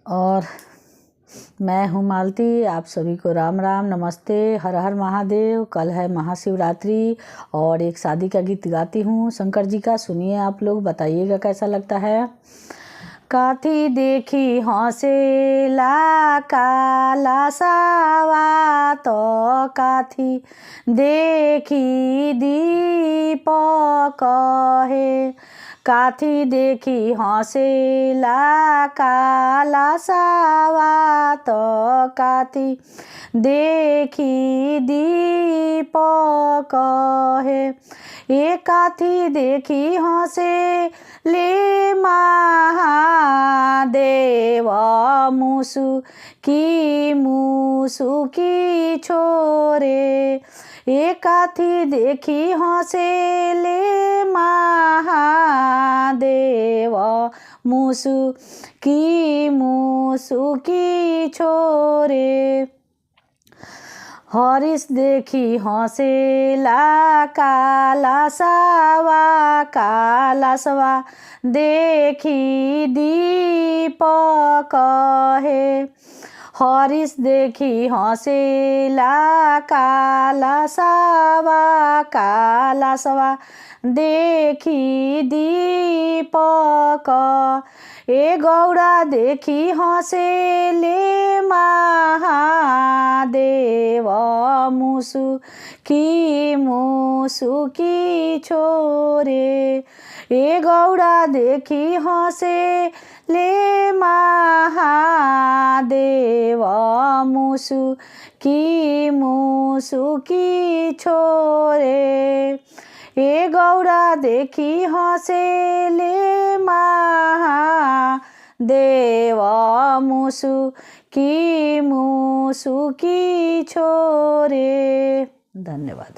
और मैं हूँ मालती। आप सभी को राम राम, नमस्ते, हर हर महादेव। कल है महाशिवरात्रि और एक शादी का गीत गाती हूँ शंकर जी का। सुनिए आप लोग, बताइएगा कैसा लगता है। काथी देखी हंसेला काला सावा, तो काथी देखी दीपक है। काथी देखी हंसेला काला सावा, तो काथी देखी दीपक है। ये काथी देखी हंसे ले महादेव, मुसुकी छोरे। ये काथी देखी हंसे ले महादेव, मुसुकी छोरे। हरिश देखी हंसेला काला सावा, देखी दीपक है। हरिश देखी हंसेला काला सावा, देखी दीपक। ए गौड़ा देखी हंसेले महादेव, मुसुकी छोरे। ए गौड़ा देखी हंसेले महादेव, मुसुकी छोरे। ए गौड़ा देखी हंसेले महादेव, मुसुकी छोरे। धन्यवाद।